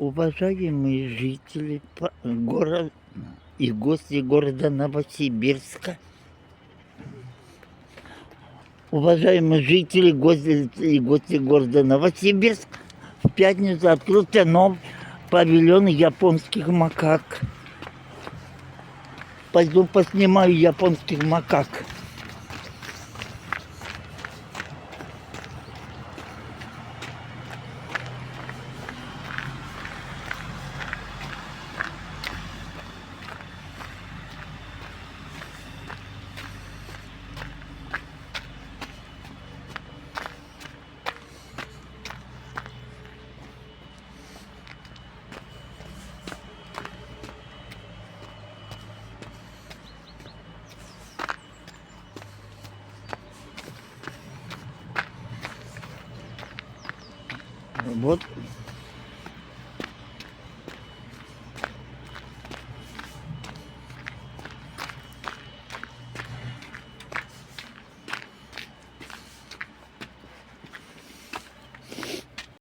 Уважаемые жители города и гости города Новосибирска, уважаемые жители и гости города Новосибирск, в пятницу открылся новый павильон японских макак. Пойду поснимаю японских макак. Вот